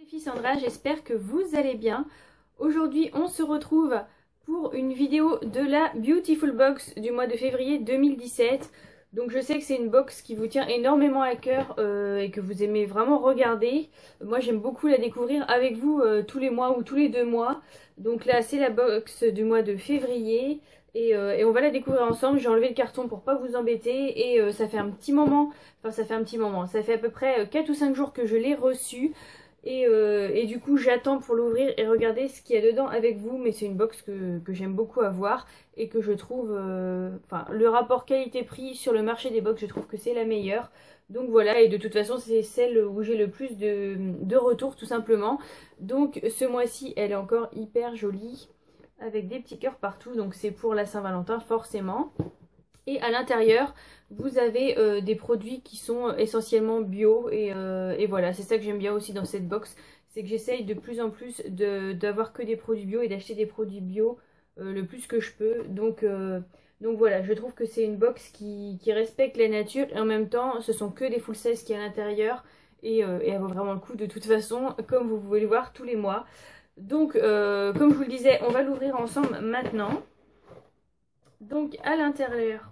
Les filles, Sandra, j'espère que vous allez bien. Aujourd'hui, on se retrouve pour une vidéo de la Beautiful Box du mois de février 2017. Donc je sais que c'est une box qui vous tient énormément à cœur et que vous aimez vraiment regarder. Moi j'aime beaucoup la découvrir avec vous tous les mois ou tous les 2 mois. Donc là c'est la box du mois de février et on va la découvrir ensemble. J'ai enlevé le carton pour pas vous embêter et ça fait un petit moment, ça fait à peu près 4 ou 5 jours que je l'ai reçue. Et du coup j'attends pour l'ouvrir et regarder ce qu'il y a dedans avec vous, mais c'est une box que j'aime beaucoup avoir et que je trouve, le rapport qualité-prix sur le marché des box, je trouve que c'est la meilleure. Donc voilà, et de toute façon c'est celle où j'ai le plus de retours tout simplement. Donc ce mois-ci elle est encore hyper jolie avec des petits cœurs partout, donc c'est pour la Saint-Valentin forcément. Et à l'intérieur, vous avez des produits qui sont essentiellement bio. Et voilà, c'est ça que j'aime bien aussi dans cette box. C'est que j'essaye de plus en plus d'avoir que des produits bio et d'acheter des produits bio le plus que je peux. Donc voilà, je trouve que c'est une box qui respecte la nature. Et en même temps, ce sont que des full size qui est à l'intérieur. Et elle vaut vraiment le coup de toute façon, comme vous pouvez le voir tous les mois. Donc, comme je vous le disais, on va l'ouvrir ensemble maintenant. Donc à l'intérieur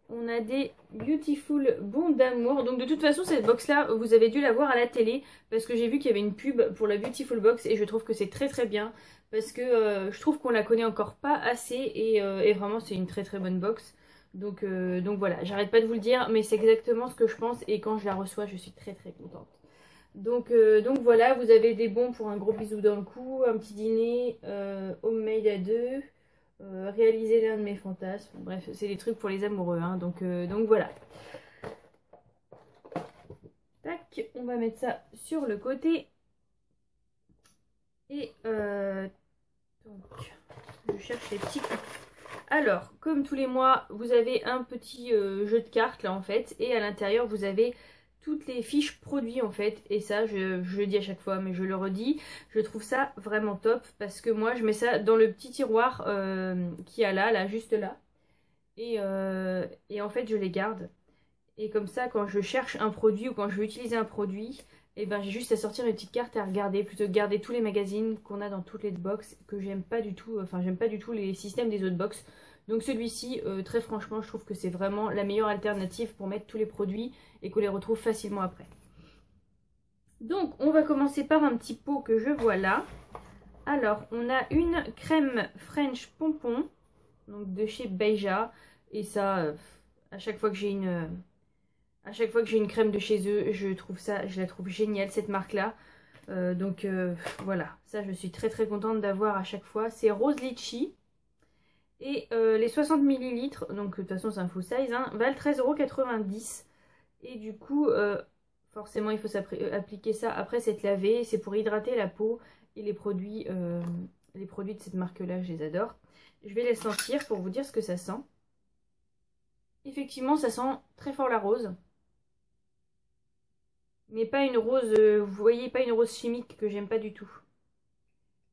on a des Beautiful Bons d'amour. Donc de toute façon cette box là vous avez dû la voir à la télé parce que j'ai vu qu'il y avait une pub pour la Beautiful Box et je trouve que c'est très bien parce que je trouve qu'on la connaît encore pas assez et vraiment c'est une très bonne box. Donc voilà, j'arrête pas de vous le dire mais c'est exactement ce que je pense et quand je la reçois je suis très contente. Donc voilà, vous avez des bons pour un gros bisou dans le cou, un petit dîner homemade à deux. Réaliser l'un de mes fantasmes. Bref, c'est des trucs pour les amoureux. Hein, donc voilà. Tac, on va mettre ça sur le côté. Et donc, je cherche les petits coups. Alors, comme tous les mois, vous avez un petit jeu de cartes là en fait. Et à l'intérieur, vous avez toutes les fiches produits en fait, et ça je le dis à chaque fois mais je le redis, je trouve ça vraiment top parce que moi je mets ça dans le petit tiroir qui a là juste là et en fait je les garde et comme ça quand je cherche un produit ou quand je veux utiliser un produit et ben j'ai juste à sortir une petite carte et à regarder plutôt que garder tous les magazines qu'on a dans toutes les box que j'aime pas du tout, j'aime pas du tout les systèmes des autres box. Donc celui-ci, très franchement, je trouve que c'est vraiment la meilleure alternative pour mettre tous les produits et qu'on les retrouve facilement après. Donc on va commencer par un petit pot que je vois là. Alors on a une crème French Pompon, donc de chez Beija. Et ça, à chaque fois que j'ai une crème de chez eux, je la trouve géniale cette marque-là. Voilà, ça je suis très contente d'avoir à chaque fois. C'est Rose Litchi. Et les 60 ml, donc de toute façon c'est un full size, hein, valent 13,90 €. Et du coup, forcément il faut appliquer ça après s'être lavé. C'est pour hydrater la peau et les produits de cette marque-là, je les adore. Je vais les sentir pour vous dire ce que ça sent. Effectivement, ça sent très fort la rose. Mais pas une rose, vous voyez, pas une rose chimique que j'aime pas du tout.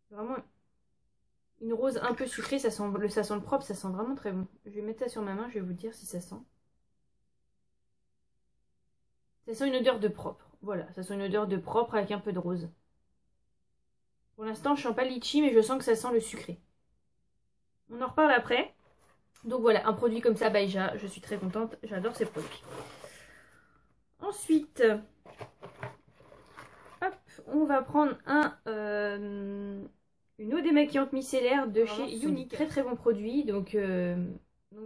Vraiment une rose un peu sucrée, ça sent le propre, ça sent vraiment très bon. Je vais mettre ça sur ma main, je vais vous dire si ça sent. Ça sent une odeur de propre. Voilà, ça sent une odeur de propre avec un peu de rose. Pour l'instant, je sens pas litchi, mais je sens que ça sent le sucré. On en reparle après. Donc voilà, un produit comme ça, Beija, je suis très contente. J'adore ces produits. Ensuite, hop, on va prendre une eau démaquillante micellaire de chez Unique. Très bon produit. Donc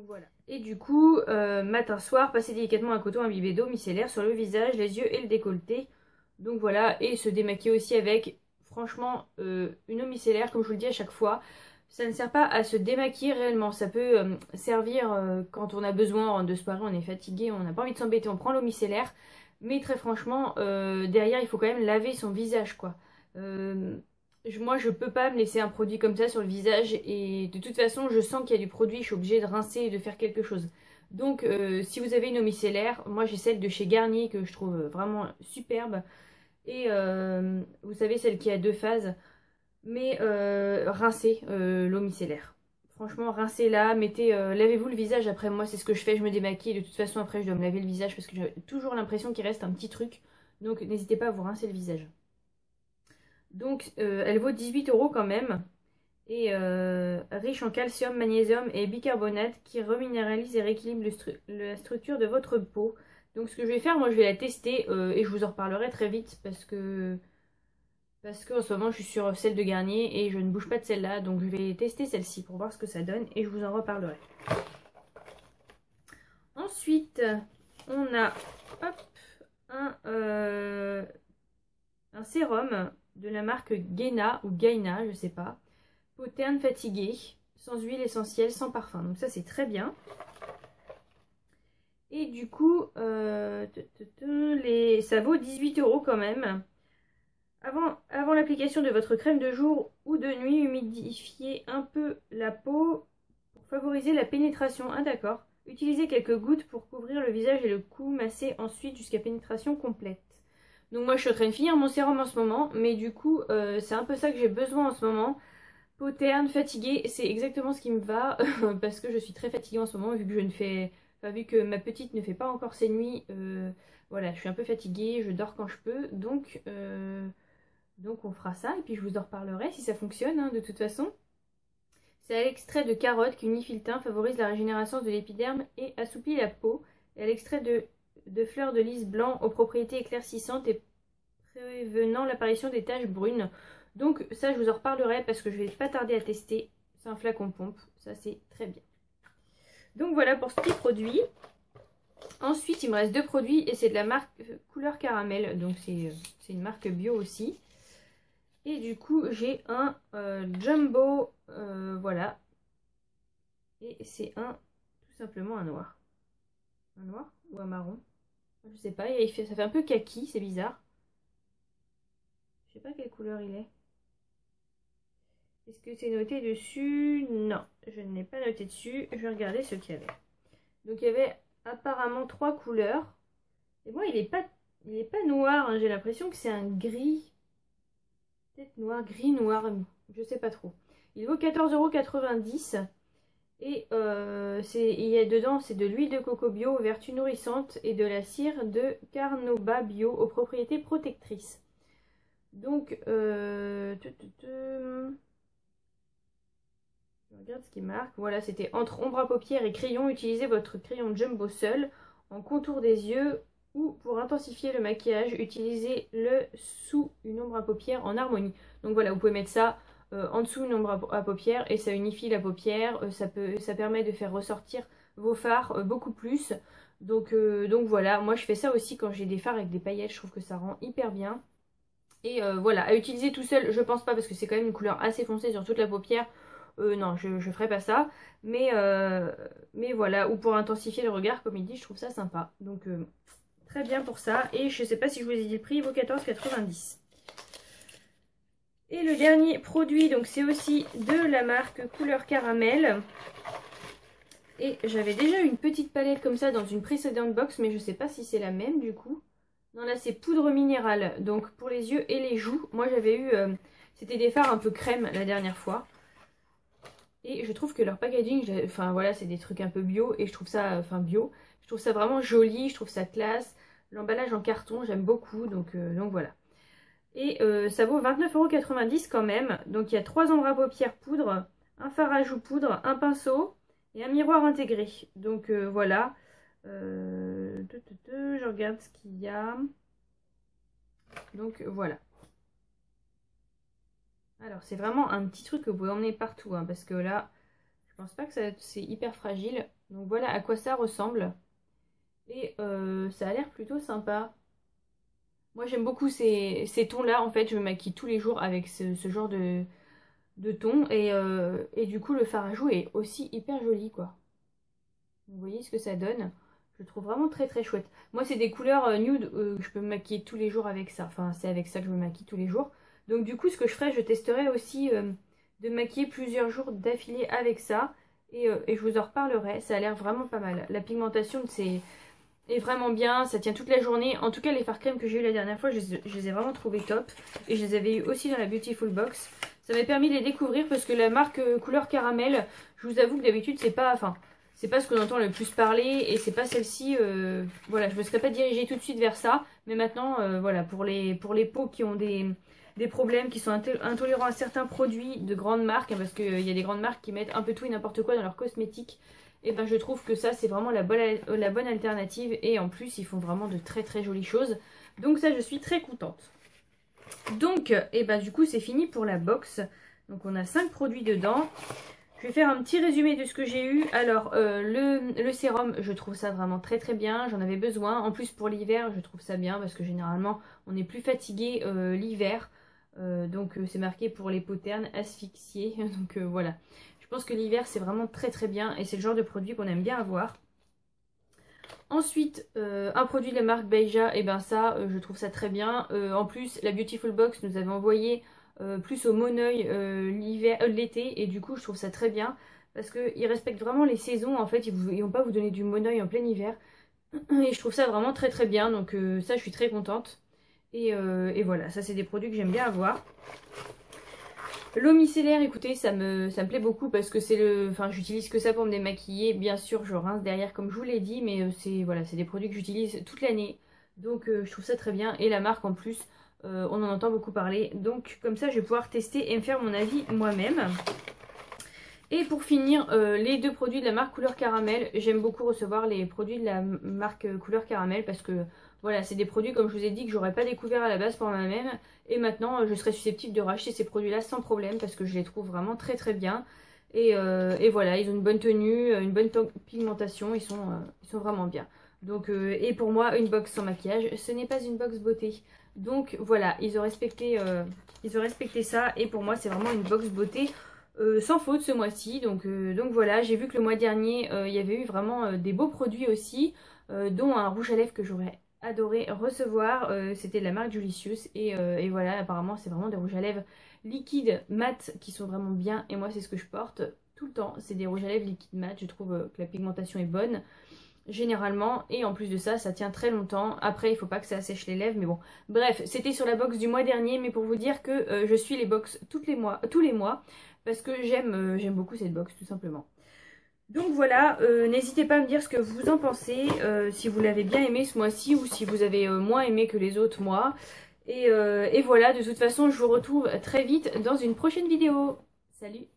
voilà. Et du coup, matin soir, passez délicatement un coton imbibé d'eau micellaire sur le visage, les yeux et le décolleté. Donc voilà, et se démaquiller aussi avec, franchement, une eau micellaire, comme je vous le dis à chaque fois. Ça ne sert pas à se démaquiller réellement. Ça peut servir quand on a besoin de se parer, on est fatigué, on n'a pas envie de s'embêter, on prend l'eau micellaire. Mais très franchement, derrière, il faut quand même laver son visage, quoi. Moi je peux pas me laisser un produit comme ça sur le visage et de toute façon je sens qu'il y a du produit, je suis obligée de rincer et de faire quelque chose. Donc si vous avez une eau micellaire, moi j'ai celle de chez Garnier que je trouve vraiment superbe. Et vous savez celle qui a 2 phases. Mais rincez l'eau micellaire. Franchement rincez-la, lavez-vous le visage après. Moi c'est ce que je fais, je me démaquille. De toute façon après je dois me laver le visage parce que j'ai toujours l'impression qu'il reste un petit truc. Donc n'hésitez pas à vous rincer le visage. Donc elle vaut 18 € quand même. Et riche en calcium, magnésium et bicarbonate qui reminéralise et rééquilibre la structure de votre peau. Donc ce que je vais faire, moi je vais la tester et je vous en reparlerai très vite parce que en ce moment je suis sur celle de Garnier et je ne bouge pas de celle-là. Donc je vais tester celle-ci pour voir ce que ça donne et je vous en reparlerai. Ensuite, on a un sérum de la marque Gaina ou Gaina, je sais pas. Peau terne fatiguée, sans huile essentielle, sans parfum. Donc ça c'est très bien. Et du coup, ça vaut 18 € quand même. Avant l'application de votre crème de jour ou de nuit, humidifiez un peu la peau pour favoriser la pénétration. Ah d'accord. Utilisez quelques gouttes pour couvrir le visage et le cou, massez ensuite jusqu'à pénétration complète. Donc moi je suis en train de finir mon sérum en ce moment, mais du coup c'est un peu ça que j'ai besoin en ce moment. Peau terne, fatiguée, c'est exactement ce qui me va parce que je suis très fatiguée en ce moment vu que vu que ma petite ne fait pas encore ses nuits. Voilà, je suis un peu fatiguée, je dors quand je peux, donc on fera ça et puis je vous en reparlerai si ça fonctionne hein, de toute façon. C'est à l'extrait de carotte qui unifie le teint, favorise la régénération de l'épiderme et assouplit la peau. Et à l'extrait de fleurs de lys blanc aux propriétés éclaircissantes et prévenant l'apparition des taches brunes. Donc ça je vous en reparlerai parce que je vais pas tarder à tester. C'est un flacon pompe, ça c'est très bien. Donc voilà pour ce petit produit. Ensuite il me reste deux produits et c'est de la marque Couleur Caramel. Donc c'est une marque bio aussi. Et du coup j'ai un Jumbo, voilà. Et c'est tout simplement un noir. Un noir ou un marron? Je sais pas, ça fait un peu kaki, c'est bizarre. Je sais pas quelle couleur il est. Est-ce que c'est noté dessus? Non, je ne l'ai pas noté dessus. Je vais regarder ce qu'il y avait. Donc il y avait apparemment 3 couleurs. Et moi il est pas noir, hein. J'ai l'impression que c'est un gris. Peut-être noir, gris, noir, je sais pas trop. Il vaut 14,90 €. Et il y a dedans, c'est de l'huile de coco bio aux vertus nourrissantes et de la cire de carnauba bio aux propriétés protectrices. Donc, je regarde ce qui marque. Voilà, c'était entre ombre à paupières et crayon. Utilisez votre crayon Jumbo seul en contour des yeux ou pour intensifier le maquillage, utilisez-le sous une ombre à paupières en harmonie. Donc voilà, vous pouvez mettre ça en dessous une ombre à paupières et ça unifie la paupière. Ça permet de faire ressortir vos fards beaucoup plus. Donc voilà, moi je fais ça aussi quand j'ai des fards avec des paillettes. Je trouve que ça rend hyper bien. Et voilà, à utiliser tout seul, je pense pas parce que c'est quand même une couleur assez foncée sur toute la paupière. Non, je ferai pas ça. Mais voilà, ou pour intensifier le regard, comme il dit, je trouve ça sympa. Donc très bien pour ça. Et je sais pas si je vous ai dit le prix, il vaut 14,90 €. Et le dernier produit, donc c'est aussi de la marque Couleur Caramel. Et j'avais déjà une petite palette comme ça dans une précédente box, mais je sais pas si c'est la même du coup. Non, là c'est poudre minérale, donc pour les yeux et les joues. Moi j'avais eu, c'était des fards un peu crème la dernière fois. Et je trouve que leur packaging, enfin voilà, c'est des trucs un peu bio et je trouve ça, bio. Je trouve ça vraiment joli, je trouve ça classe. L'emballage en carton, j'aime beaucoup, donc voilà. Et ça vaut 29,90 € quand même. Donc il y a 3 ombres à paupières poudre, un fard à joues poudre, un pinceau et un miroir intégré. Donc voilà. Je regarde ce qu'il y a. Donc voilà. Alors c'est vraiment un petit truc que vous pouvez emmener partout. Hein, parce que là, je pense pas que c'est hyper fragile. Donc voilà à quoi ça ressemble. Et ça a l'air plutôt sympa. Moi j'aime beaucoup ces tons-là. En fait, je me maquille tous les jours avec ce genre de ton. Et du coup, le fard à joues est aussi hyper joli, quoi. Vous voyez ce que ça donne? Je le trouve vraiment très très chouette. Moi, c'est des couleurs nude. Je peux me maquiller tous les jours avec ça. Enfin, c'est avec ça que je me maquille tous les jours. Donc du coup, ce que je ferai, je testerai aussi de maquiller plusieurs jours d'affilée avec ça. Et je vous en reparlerai. Ça a l'air vraiment pas mal. La pigmentation, est vraiment bien, ça tient toute la journée. En tout cas les fards crème que j'ai eu la dernière fois, je les ai vraiment trouvés top. Et je les avais eu aussi dans la Beautiful Box. Ça m'a permis de les découvrir parce que la marque Couleur Caramel, je vous avoue que d'habitude c'est pas c'est pas ce qu'on entend le plus parler et c'est pas celle-ci, voilà, je me serais pas dirigée tout de suite vers ça, mais maintenant, voilà, pour les peaux qui ont des problèmes, qui sont intolérants à certains produits de grandes marques, hein, parce qu'il y a des grandes marques qui mettent un peu tout et n'importe quoi dans leurs cosmétiques, et ben je trouve que ça c'est vraiment la bonne alternative, et en plus ils font vraiment de très très jolies choses, donc ça je suis très contente. Donc, et ben du coup c'est fini pour la box, donc on a 5 produits dedans. Je vais faire un petit résumé de ce que j'ai eu. Alors, le sérum, je trouve ça vraiment très très bien. J'en avais besoin. En plus, pour l'hiver, je trouve ça bien parce que généralement, on est plus fatigué l'hiver. Donc, c'est marqué pour les peaux ternes, asphyxiées. Donc, voilà. Je pense que l'hiver, c'est vraiment très très bien. Et c'est le genre de produit qu'on aime bien avoir. Ensuite, un produit de la marque Beija. Et ben ça, je trouve ça très bien. En plus, la Beautiful Box nous avait envoyé... plus au Moneuil l'été, et du coup je trouve ça très bien parce qu'ils respectent vraiment les saisons. En fait, ils vont pas vous donner du Moneuil en plein hiver, et je trouve ça vraiment très très bien, donc ça je suis très contente, et voilà, ça c'est des produits que j'aime bien avoir. L'eau micellaire, écoutez, ça me plaît beaucoup parce que c'est enfin j'utilise que ça pour me démaquiller. Bien sûr je rince derrière comme je vous l'ai dit, mais c'est voilà, c'est des produits que j'utilise toute l'année, donc je trouve ça très bien, et la marque en plus, on en entend beaucoup parler, donc comme ça je vais pouvoir tester et me faire mon avis moi-même. Et pour finir, les 2 produits de la marque Couleur Caramel. J'aime beaucoup recevoir les produits de la marque Couleur Caramel parce que voilà, c'est des produits, comme je vous ai dit, que j'aurais pas découvert à la base pour moi-même, et maintenant je serais susceptible de racheter ces produits là sans problème parce que je les trouve vraiment très très bien. Et voilà, ils ont une bonne tenue, une bonne pigmentation, ils sont vraiment bien. Donc, et pour moi, une box sans maquillage, ce n'est pas une box beauté. Donc voilà, ils ont respecté ça, et pour moi c'est vraiment une box beauté sans faute ce mois-ci. Donc voilà, j'ai vu que le mois dernier il y avait eu vraiment des beaux produits aussi, dont un rouge à lèvres que j'aurais adoré recevoir, c'était de la marque Julicius, et voilà, apparemment c'est vraiment des rouges à lèvres liquides mat qui sont vraiment bien, et moi c'est ce que je porte tout le temps, c'est des rouges à lèvres liquides mat. Je trouve que la pigmentation est bonne généralement, et en plus de ça, ça tient très longtemps. Après, il faut pas que ça assèche les lèvres, mais bon. Bref, c'était sur la box du mois dernier, mais pour vous dire que je suis les box tous les mois, parce que j'aime beaucoup cette box, tout simplement. Donc voilà, n'hésitez pas à me dire ce que vous en pensez, si vous l'avez bien aimé ce mois-ci, ou si vous avez moins aimé que les autres mois. Et voilà, de toute façon, je vous retrouve très vite dans une prochaine vidéo. Salut!